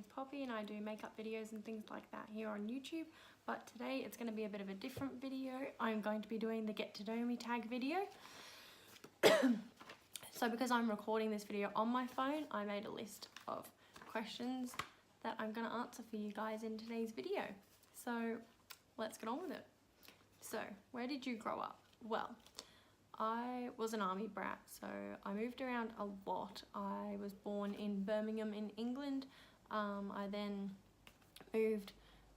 name's Poppy and I do makeup videos and things like that here on YouTube, but today it's going to be a bit of a different video. I'm going to be doing the get to know me tag video. So because I'm recording this video on my phone, I made a list of questions that I'm going to answer for you guys in today's video. So let's get on with it. So where did you grow up? Well, I was an army brat, so I moved around a lot. I was born in Birmingham in England. I then moved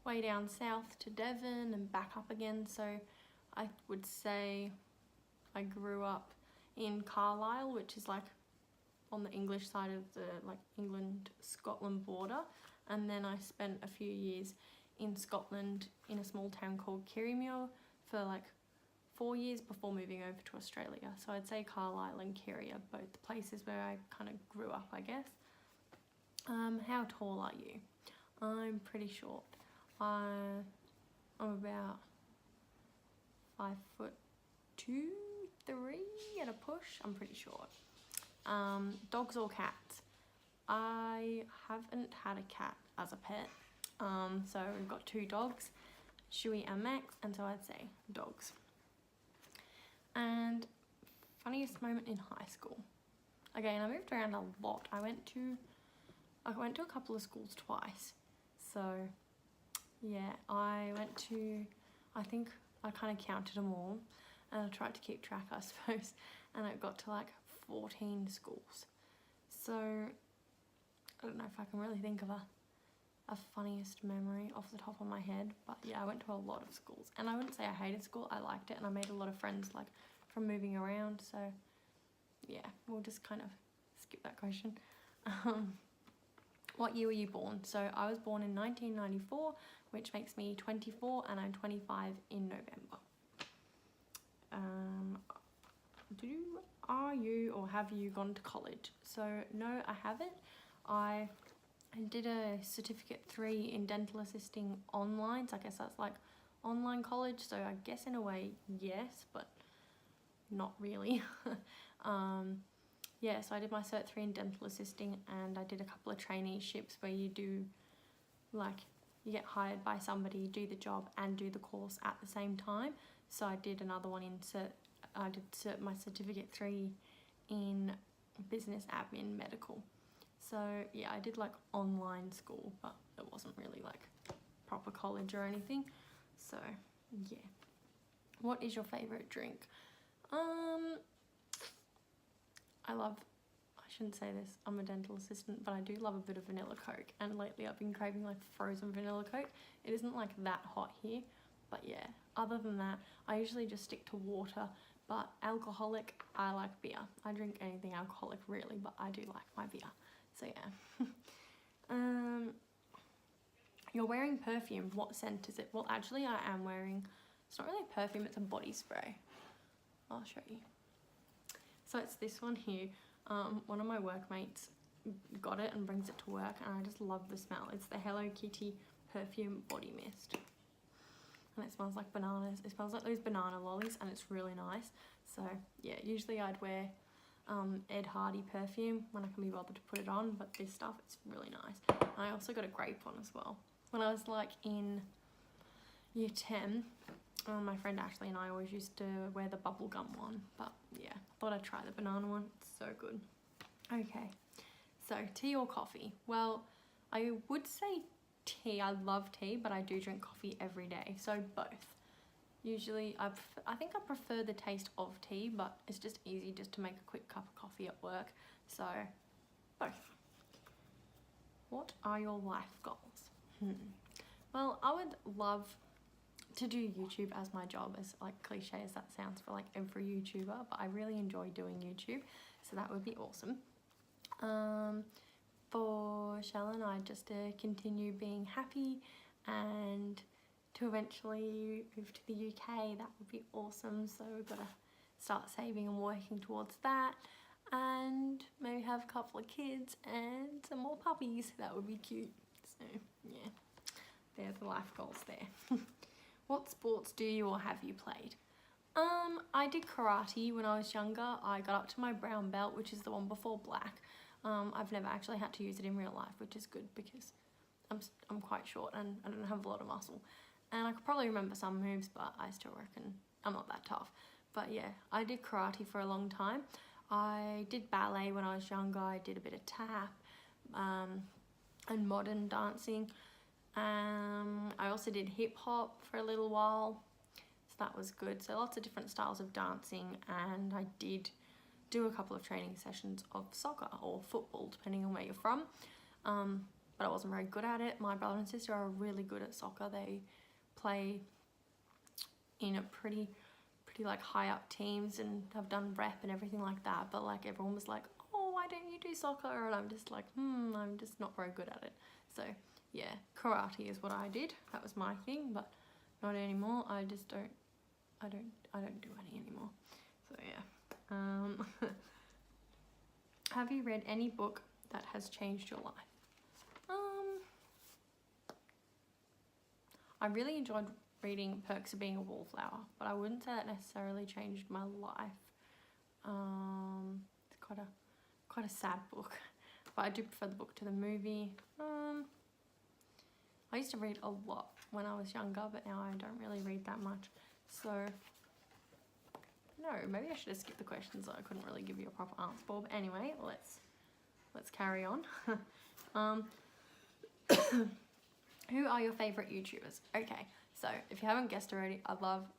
way down south to Devon and back up again, so I would say I grew up in Carlisle, which is like on the English side of the like England-Scotland border, and then I spent a few years in Scotland in a small town called Kirriemuir for like 4 years before moving over to Australia. So I'd say Carlisle and Kirrie are both the places where I kind of grew up, I guess. How tall are you? I'm pretty short. I'm about 5'2", 3 at a push. I'm pretty short. Dogs or cats? I haven't had a cat as a pet. So we've got 2 dogs, Shuey and Max, and so I'd say dogs. And funniest moment in high school. Again, I moved around a lot. I went to a couple of schools twice. So yeah, I think I kind of counted them all and I tried to keep track, I suppose, and it got to like 14 schools. So I don't know if I can really think of a funniest memory off the top of my head, but yeah, I went to a lot of schools, and I wouldn't say I hated school. I liked it, and I made a lot of friends like from moving around. So yeah, we'll just kind of skip that question. What year were you born? So I was born in 1994, which makes me 24, and I'm 25 in November. Are you or have you gone to college? So no, I haven't. I did a certificate 3 in dental assisting online, so I guess that's like online college, so I guess in a way yes, but not really. Yeah, so I did my cert 3 in dental assisting, and I did a couple of traineeships where you do like you get hired by somebody, do the job and do the course at the same time. So I did another one in my certificate 3 in business admin medical. So yeah, I did like online school, but it wasn't really like proper college or anything. So yeah. What is your favorite drink? I shouldn't say this, I'm a dental assistant, but I do love a bit of vanilla Coke, and lately I've been craving like frozen vanilla Coke. It isn't like that hot here, but yeah, other than that, I usually just stick to water, but alcoholic, I like beer. I drink anything alcoholic really, but I do like my beer. So yeah. You're wearing perfume. What scent is it? Well, actually I am wearing, it's not really a perfume, it's a body spray. I'll show you. So it's this one here. One of my workmates got it and brings it to work, and I just love the smell. It's the Hello Kitty perfume body mist. And it smells like bananas. It smells like those banana lollies, and it's really nice. So yeah, usually I'd wear Ed Hardy perfume when I can be bothered to put it on, but this stuff, it's really nice. And I also got a grape one as well. When I was like in year 10, my friend Ashley and I always used to wear the bubblegum one, but yeah, thought I'd try the banana one. It's so good. Okay, so tea or coffee? Well, I would say tea. I love tea, but I do drink coffee every day, so both. Usually, I think I prefer the taste of tea, but it's just easy just to make a quick cup of coffee at work, so both. What are your life goals? Well, I would love to do YouTube as my job, as like cliche as that sounds for like every YouTuber, but I really enjoy doing YouTube, so that would be awesome. For Shell and I, just to continue being happy and to eventually move to the UK, that would be awesome. So we've got to start saving and working towards that, and maybe have a couple of kids and some more puppies. That would be cute. So yeah, there's the life goals there. What sports do you or have you played? I did karate when I was younger. I got up to my brown belt, which is the one before black. I've never actually had to use it in real life, which is good because I'm quite short and I don't have a lot of muscle. And I could probably remember some moves, but I still reckon I'm not that tough. But yeah, I did karate for a long time. I did ballet when I was younger. I did a bit of tap and modern dancing. I also did hip hop for a little while, so that was good. So lots of different styles of dancing, and I did do a couple of training sessions of soccer or football, depending on where you're from. But I wasn't very good at it. My brother and sister are really good at soccer. They play in a pretty like high up teams and have done rep and everything like that. But like everyone was like, oh, why don't you do soccer? And I'm just like, I'm just not very good at it. So yeah, karate is what I did. That was my thing, but not anymore. I just don't do any anymore. So yeah. Have you read any book that has changed your life? I really enjoyed reading Perks of Being a Wallflower, but I wouldn't say that necessarily changed my life. It's quite a sad book, but I do prefer the book to the movie. I used to read a lot when I was younger, but now I don't really read that much. So no, maybe I should have skipped the questions that I couldn't really give you a proper answer for. But anyway, let's carry on. Who are your favourite YouTubers? Okay, so if you haven't guessed already, I love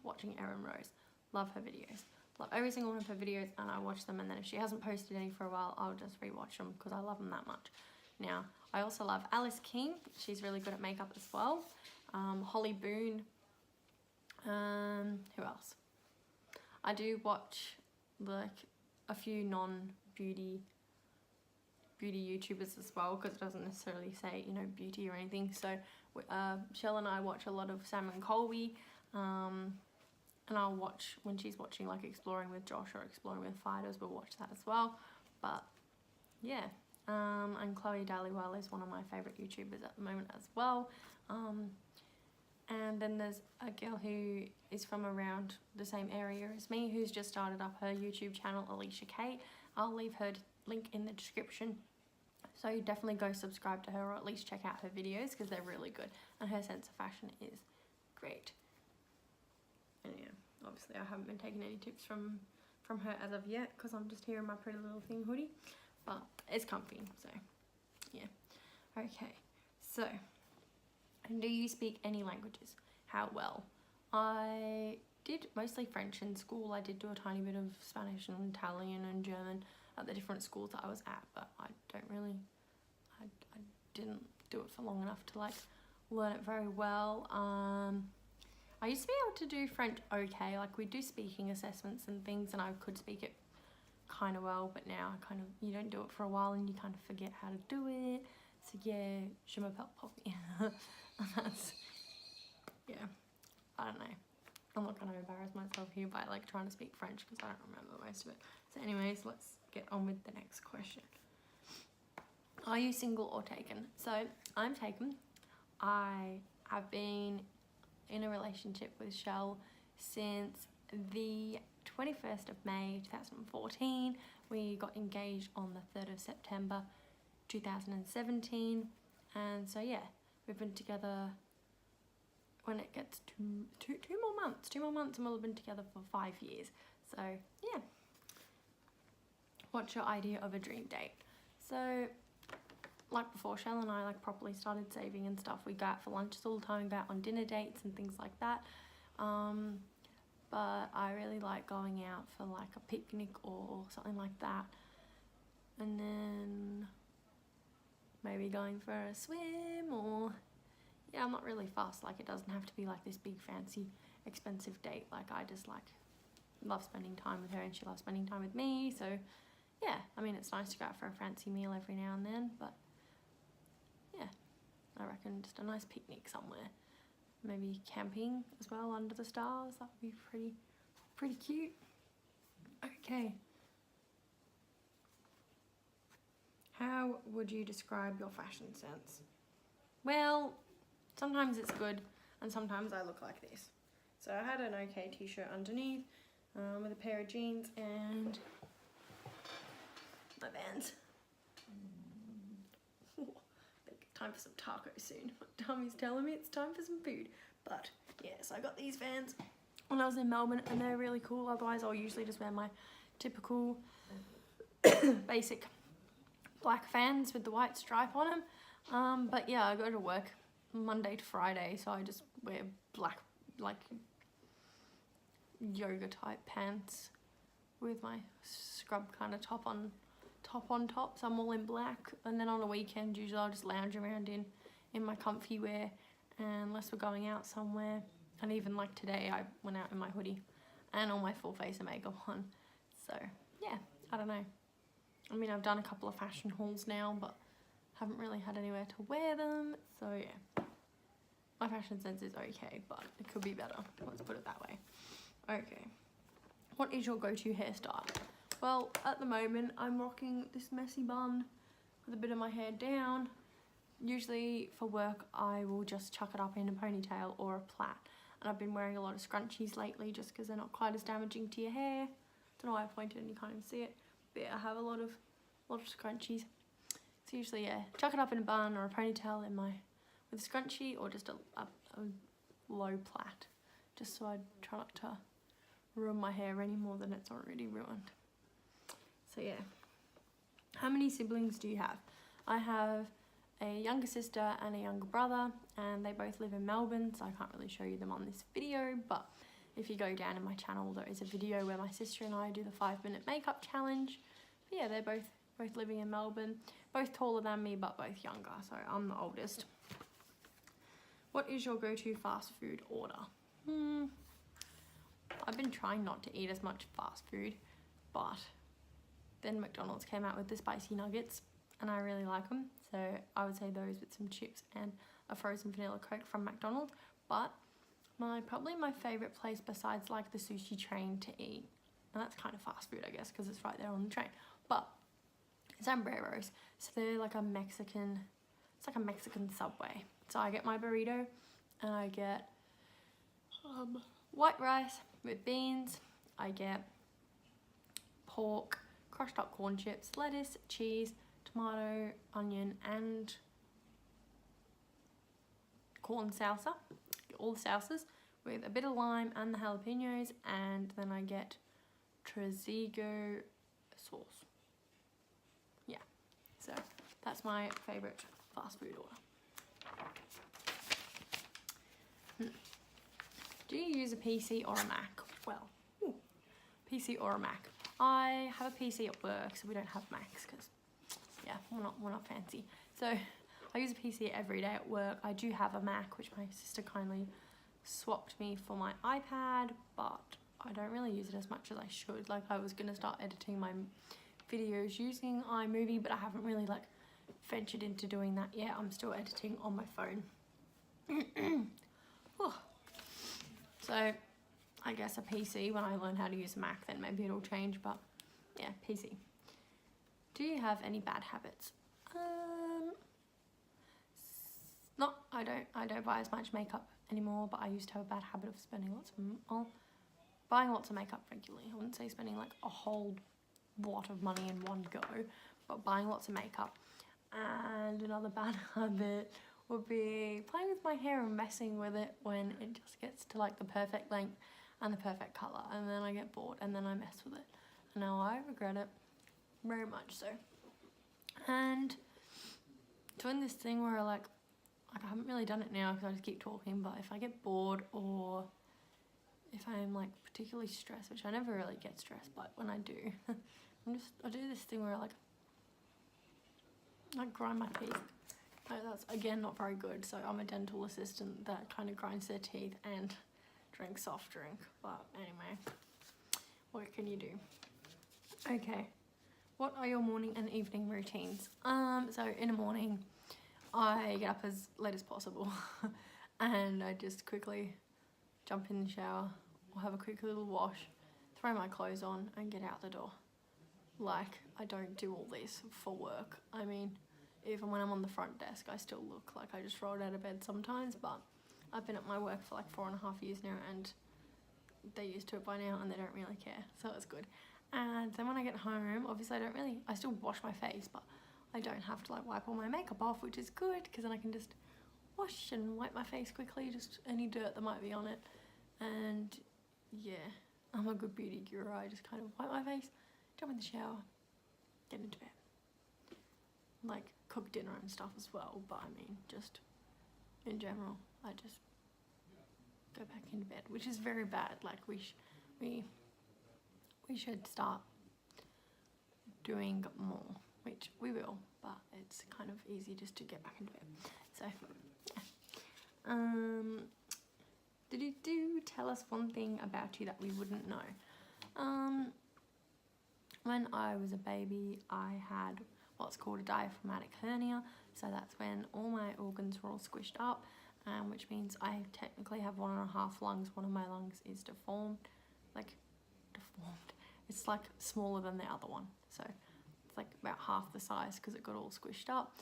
watching Erin Rose. Love her videos. Love every single one of her videos, and I watch them, and then if she hasn't posted any for a while, I'll just rewatch them because I love them that much. Now, I also love Alice King. She's really good at makeup as well. Holly Boone. Who else? I do watch like a few non-beauty YouTubers as well, because it doesn't necessarily say, you know, beauty or anything. So Shell and I watch a lot of Sam and Colby, and I'll watch when she's watching like Exploring with Josh or Exploring with Fighters, we'll watch that as well. But yeah, and Chloe Dallywell is one of my favourite YouTubers at the moment as well. And then there's a girl who is from around the same area as me who's just started up her YouTube channel, Alicia Kate. I'll leave her link in the description, so you definitely go subscribe to her, or at least check out her videos because they're really good, and her sense of fashion is great. And yeah, obviously I haven't been taking any tips from her as of yet because I'm just here in my Pretty Little Thing hoodie, but it's comfy, so yeah. Okay, so do you speak any languages? How well? I did mostly French in school. I did do a tiny bit of Spanish and Italian and German at the different schools that I was at, but I didn't do it for long enough to like learn it very well. I used to be able to do French okay, like we do speaking assessments and things, and I could speak it kind of well, but now you don't do it for a while and you kind of forget how to do it. So yeah, je m'appelle Poppy. That's, yeah, I don't know. I'm not going to embarrass myself here by like trying to speak French because I don't remember most of it. So anyways, let's get on with the next question. Are you single or taken? So I'm taken. I have been in a relationship with Shell since the 21st of May 2014. We got engaged on the 3rd of September 2017, and so yeah, we've been together, when it gets to two more months and we'll have been together for 5 years. So yeah, what's your idea of a dream date? So like before Shell and I like properly started saving and stuff, we go out for lunches all the time, we go out on dinner dates and things like that. But I really like going out for like a picnic or something like that, and then maybe going for a swim, or yeah, I'm not really fussed. Like it doesn't have to be like this big fancy expensive date. Like I just like love spending time with her and she loves spending time with me. So yeah, I mean it's nice to go out for a fancy meal every now and then, but yeah, I reckon just a nice picnic somewhere. Maybe camping as well under the stars, that would be pretty cute. Okay. How would you describe your fashion sense? Well, sometimes it's good and sometimes I look like this. So I had an okay t-shirt underneath with a pair of jeans and my Vans. time for some tacos soon. My tummy's telling me it's time for some food. But yeah, so I got these Vans when I was in Melbourne and they're really cool. Otherwise I'll usually just wear my typical basic black Vans with the white stripe on them. But yeah, I go to work Monday to Friday, so I just wear black, like yoga type pants with my scrub kind of top on top, so I'm all in black. And then on a weekend usually I'll just lounge around in my comfy wear, unless we're going out somewhere. And even like today I went out in my hoodie and all my full face of makeup on. So yeah, I don't know. I mean, I've done a couple of fashion hauls now, but haven't really had anywhere to wear them. So yeah, my fashion sense is okay, but it could be better. Let's put it that way. Okay, what is your go-to hairstyle? Well, at the moment I'm rocking this messy bun with a bit of my hair down. Usually for work I will just chuck it up in a ponytail or a plait. And I've been wearing a lot of scrunchies lately just because they're not quite as damaging to your hair. Don't know why I pointed and you can't even see it. But yeah, I have a lot of scrunchies. So usually, yeah, chuck it up in a bun or a ponytail with a scrunchie, or just a low plait. Just so I try not to ruin my hair any more than it's already ruined. So yeah. How many siblings do you have? I have a younger sister and a younger brother, and they both live in Melbourne, so I can't really show you them on this video, but if you go down in my channel there is a video where my sister and I do the 5-minute makeup challenge. But yeah, they're both living in Melbourne, both taller than me but both younger, so I'm the oldest. What is your go-to fast food order? I've been trying not to eat as much fast food, but then McDonald's came out with the spicy nuggets and I really like them, so I would say those with some chips and a frozen vanilla Coke from McDonald's. But probably my favourite place besides like the Sushi Train to eat, and that's kind of fast food I guess because it's right there on the train, but Sombreros. So they're like a Mexican, it's like a Mexican Subway. So I get my burrito and I get white rice with beans. I get pork, crushed up corn chips, lettuce, cheese, tomato, onion and corn salsa, all the salsas, with a bit of lime and the jalapenos, and then I get Trezeguet sauce. Yeah, so that's my favourite fast food order. Do you use a PC or a Mac? Well, PC or a Mac. I have a PC at work, so we don't have Macs because, yeah, we're not fancy. So I use a PC every day at work. I do have a Mac, which my sister kindly swapped me for my iPad, but I don't really use it as much as I should. Like, I was gonna start editing my videos using iMovie, but I haven't really like ventured into doing that yet. I'm still editing on my phone. So I guess a PC, when I learn how to use a Mac, then maybe it'll change, but yeah, PC. Do you have any bad habits? I don't buy as much makeup anymore, but I used to have a bad habit of spending buying lots of makeup regularly. I wouldn't say spending like a whole lot of money in one go, but buying lots of makeup. And another bad habit would be playing with my hair and messing with it when it just gets to like the perfect length and the perfect colour, and then I get bored and then I mess with it. And now I regret it very much so. And doing this thing where I haven't really done it now because I just keep talking, but if I get bored or if I'm like particularly stressed, which I never really get stressed, but when I do, I do this thing where I grind my teeth. That's again not very good, so I'm a dental assistant that kind of grinds their teeth and drinks soft drink, but anyway, what can you do? Okay, what are your morning and evening routines? So in the morning I get up as late as possible and I just quickly jump in the shower or have a quick little wash, throw my clothes on and get out the door. Like, I don't do all this for work. I mean, even when I'm on the front desk, I still look like I just rolled out of bed sometimes, but I've been at my work for like 4.5 years now and they're used to it by now and they don't really care, so it's good. And then when I get home, obviously I still wash my face, but I don't have to like wipe all my makeup off, which is good because then I can just wash and wipe my face quickly, just any dirt that might be on it. And yeah, I'm a good beauty guru. I just kind of wipe my face, jump in the shower, get into bed. Like cook dinner and stuff as well, but I mean just in general I just go back into bed, which is very bad. Like we should start doing more, which we will, but it's kind of easy just to get back into bed. So yeah. Do tell us one thing about you that we wouldn't know. When I was a baby, I had what's called a diaphragmatic hernia. So that's when all my organs were all squished up, which means I technically have 1.5 lungs. One of my lungs is deformed. It's like smaller than the other one. So it's like about half the size because it got all squished up.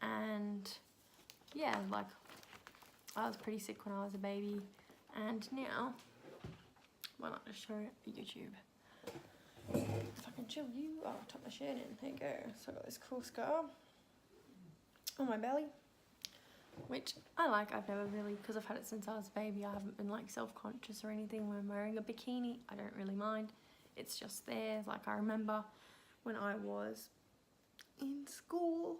And yeah, like I was pretty sick when I was a baby. And now, why not just show YouTube? If I can show you, I'll tuck my shirt in. There you go. So I got this cool scar on my belly, which I like. I've never really, because I've had it since I was a baby, I haven't been like self-conscious or anything when I'm wearing a bikini. I don't really mind. It's just there. Like I remember when I was in school,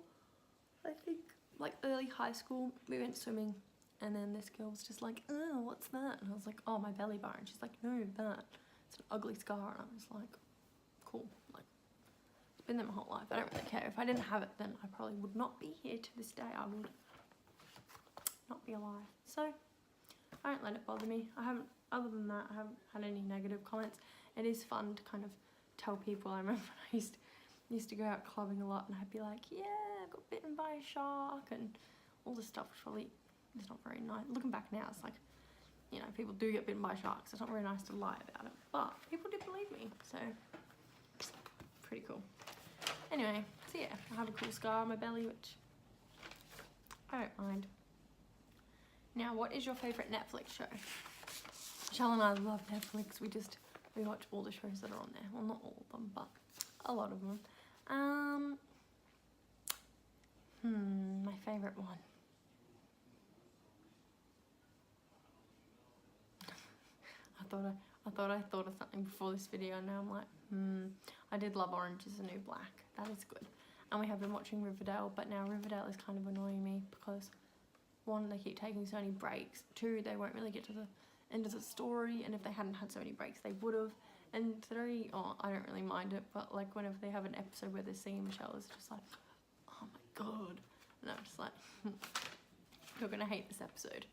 I think like early high school, we went swimming. And then this girl was just like, oh, what's that? And I was like, oh, my belly button. She's like, no, that. It's an ugly scar. And I was like, cool. Like, it's been there my whole life. I don't really care. If I didn't have it, then I probably would not be here to this day. I would not be alive. So, I don't let it bother me. Other than that, I haven't had any negative comments. It is fun to kind of tell people. I remember when I used to go out clubbing a lot and I'd be like, yeah, I got bitten by a shark and all this stuff. Probably it's not very nice. Looking back now, it's like, you know, people do get bitten by sharks. It's not very nice to lie about it, but people did believe me, so pretty cool. Anyway, so yeah, I have a cool scar on my belly, which I don't mind. Now, what is your favourite Netflix show? Michelle and I love Netflix. We watch all the shows that are on there. Well, not all of them, but a lot of them. My favourite one. I thought of something before this video, and now I'm like, I did love Orange is the New Black. That is good. And we have been watching Riverdale, but now Riverdale is kind of annoying me because 1, they keep taking so many breaks. 2, they won't really get to the end of the story, and if they hadn't had so many breaks, they would have. And 3, I don't really mind it, but like whenever they have an episode where they're singing Michelle, it's just like, oh my god. And I'm just like, you're gonna hate this episode.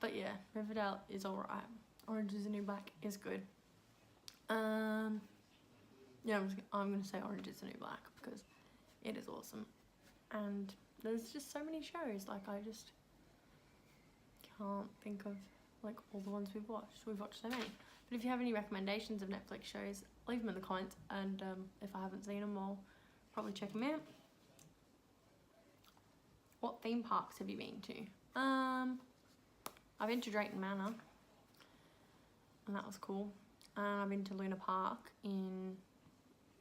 But yeah, Riverdale is alright. Orange is the New Black is good. Yeah, I'm gonna say Orange is the New Black because it is awesome. And there's just so many shows, like I just can't think of like all the ones we've watched. We've watched so many. But if you have any recommendations of Netflix shows, leave them in the comments, and if I haven't seen them, I'll probably check them out. What theme parks have you been to? I've been to Drayton Manor, and that was cool. I've been to Luna Park in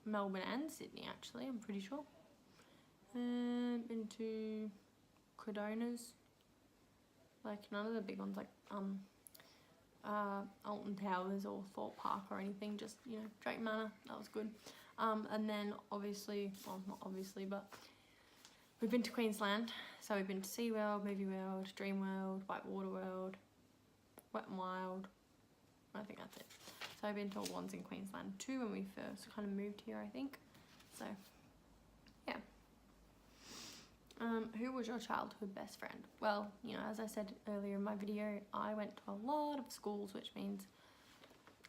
Melbourne and Sydney, actually, I'm pretty sure. Been to Credonas, like none of the big ones, like Alton Towers or Thorpe Park or anything, just, you know, Drayton Manor, that was good. And then obviously, well, not obviously, but we've been to Queensland, so we've been to SeaWorld, Movie World, Dream World, Whitewater World, Wet n Wild. I think that's it. So I've been to all ones in Queensland too when we first kind of moved here, I think. So, yeah. Who was your childhood best friend? Well, you know, as I said earlier in my video, I went to a lot of schools, which means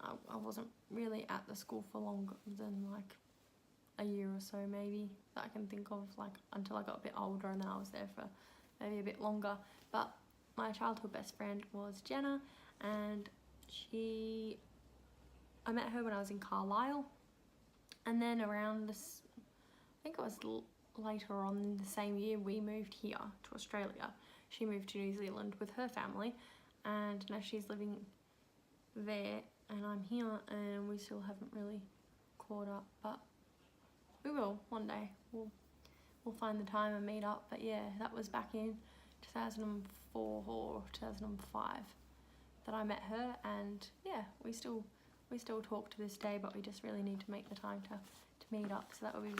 I wasn't really at the school for longer than like a year or so maybe, that I can think of, like until I got a bit older, and then I was there for maybe a bit longer. But my childhood best friend was Jenna, and I met her when I was in Carlisle, and then around this, I think it was later on in the same year, we moved here to Australia. She moved to New Zealand with her family, and now she's living there, and I'm here, and we still haven't really caught up, but we will one day. we'll find the time and meet up. But yeah, that was back in 2004 or 2005 that I met her, and yeah, we still talk to this day, but we just really need to make the time to meet up. So that would be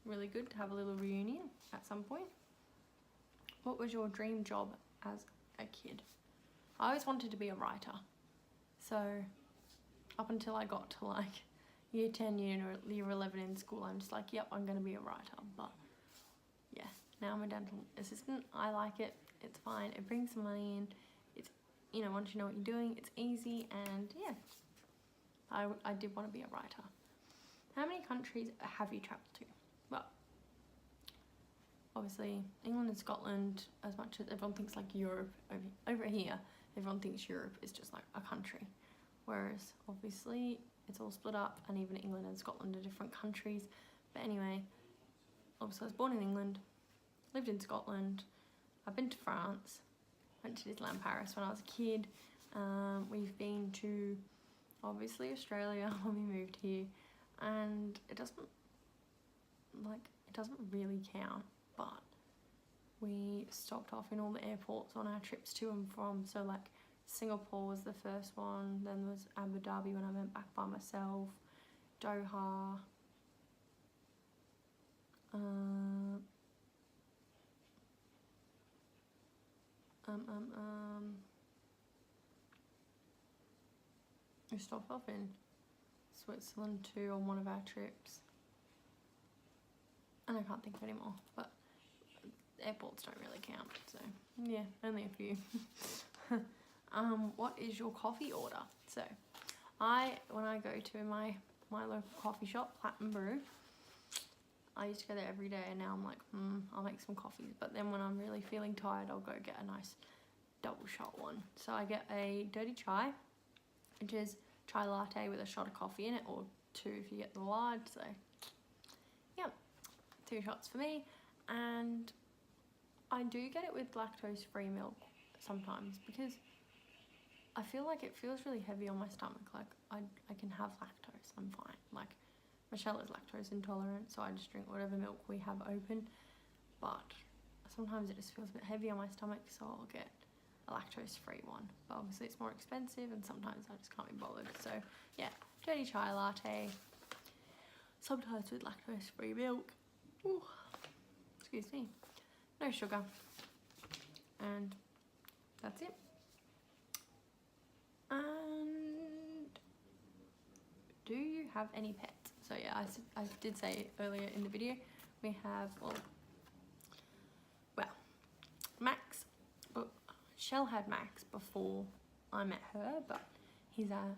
really good to have a little reunion at some point. What was your dream job as a kid? I always wanted to be a writer. So up until I got to like year 10, year 11 in school, I'm just like, yep, I'm going to be a writer. But yeah, now I'm a dental assistant. I like it. It's fine. It brings some money in. It's, you know, once you know what you're doing, it's easy. And yeah, I did want to be a writer. How many countries have you travelled to? Well, obviously England and Scotland, as much as everyone thinks like Europe over here, everyone thinks Europe is just like a country. Whereas obviously it's all split up, and even England and Scotland are different countries. But anyway, obviously I was born in England, lived in Scotland, I've been to France, went to Disneyland Paris when I was a kid. We've been to obviously Australia when we moved here, and it doesn't really count, but we stopped off in all the airports on our trips to and from. So like Singapore was the first one, then was Abu Dhabi when I went back by myself, Doha, we stopped off in Switzerland too on one of our trips, and I can't think of any more, but airports don't really count, so yeah, only a few. What is your coffee order? So when I go to my local coffee shop, Platinum Brew, I used to go there every day, and now I'm like, I'll make some coffees. But then when I'm really feeling tired, I'll go get a nice double shot one. So I get a dirty chai, which is chai latte with a shot of coffee in it, or 2 if you get the large. So yeah, 2 shots for me. And I do get it with lactose-free milk sometimes, because I feel like it feels really heavy on my stomach. Like I can have lactose, I'm fine. Like Michelle is lactose intolerant, so I just drink whatever milk we have open. But sometimes it just feels a bit heavy on my stomach, so I'll get a lactose-free one. But obviously it's more expensive, and sometimes I just can't be bothered. So yeah, dirty chai latte, sometimes with lactose-free milk. Ooh, excuse me. No sugar. And that's it. And do you have any pets? So yeah, I did say earlier in the video, we have, well, Max, but Shell had Max before I met her, but he's our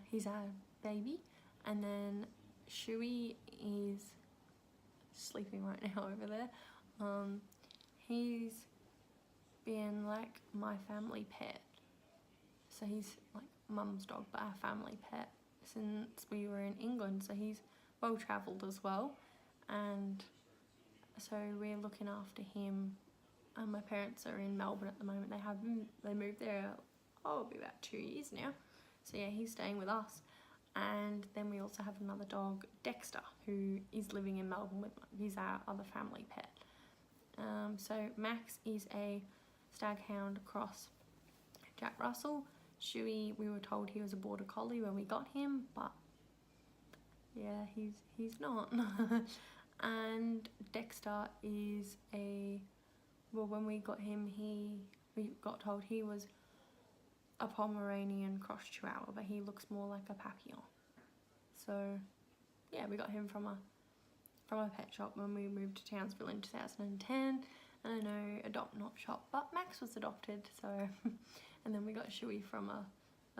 baby. And then Shuey is sleeping right now over there. He's been like my family pet. So he's like mum's dog, but our family pet since we were in England. So he's well travelled as well, and so we're looking after him. My parents are in Melbourne at the moment. They moved there, it'll be about 2 years now. So yeah, he's staying with us. And then we also have another dog, Dexter, who is living in Melbourne with he's our other family pet. So Max is a staghound cross Jack Russell. Shuey, we were told he was a border collie when we got him, but yeah, he's not. And Dexter is when we got him, we got told he was a Pomeranian cross Chihuahua, but he looks more like a Papillon. So yeah, we got him from a pet shop when we moved to Townsville in 2010. And I know Adopt Not Shop, but Max was adopted, so and then we got Shuey from a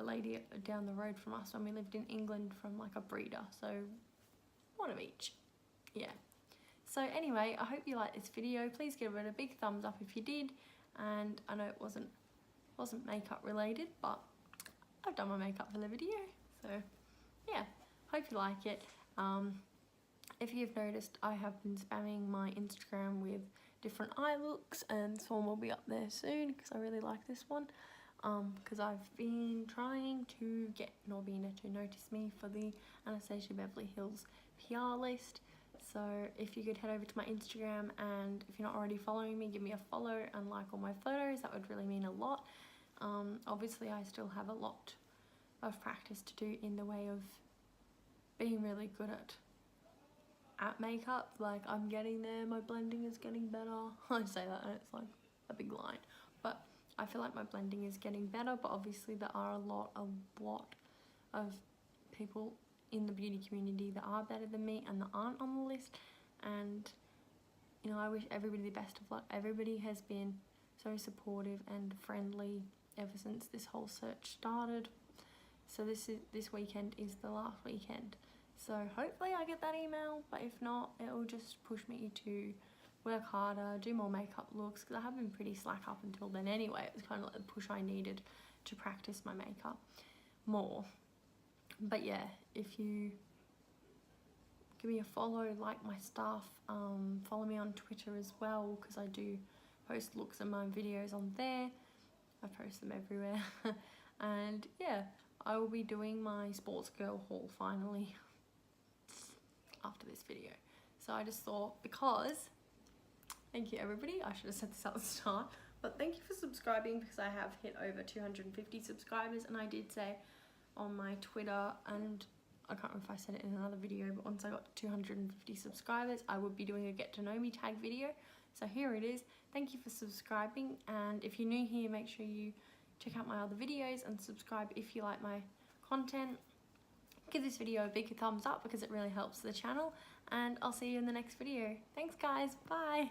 lady down the road from us when we lived in England, from like a breeder, so one of each. Yeah. So anyway, I hope you liked this video. Please give it a big thumbs up if you did. And I know it wasn't makeup related, but I've done my makeup for the video, so yeah, hope you like it. If you've noticed, I have been spamming my Instagram with different eye looks, and this one will be up there soon because I really like this one. Because I've been trying to get Norbina to notice me for the Anastasia Beverly Hills PR list. So if you could head over to my Instagram, and if you're not already following me, give me a follow and like all my photos. That would really mean a lot. Obviously I still have a lot of practice to do in the way of being really good at makeup. Like, I'm getting there, my blending is getting better. I say that and it's like a big line, but I feel like my blending is getting better. But obviously there are a lot of people in the beauty community that are better than me and that aren't on the list, and you know, I wish everybody the best of luck. Everybody has been so supportive and friendly ever since this whole search started. So this weekend is the last weekend, so hopefully I get that email, but if not, it will just push me to work harder, do more makeup looks, because I have been pretty slack up until then anyway. It was kind of like the push I needed to practice my makeup more. But yeah, if you give me a follow, like my stuff, follow me on Twitter as well, because I do post looks and my videos on there. I post them everywhere. And yeah, I will be doing my sports girl haul finally after this video. So I just thought, because, thank you everybody, I should have said this at the start, but thank you for subscribing, because I have hit over 250 subscribers, and I did say on my Twitter, and I can't remember if I said it in another video, but once I got 250 subscribers, I would be doing a get to know me tag video. So here it is. Thank you for subscribing, and if you're new here, make sure you check out my other videos and subscribe if you like my content. Give this video a big thumbs up because it really helps the channel, and I'll see you in the next video. Thanks guys, bye!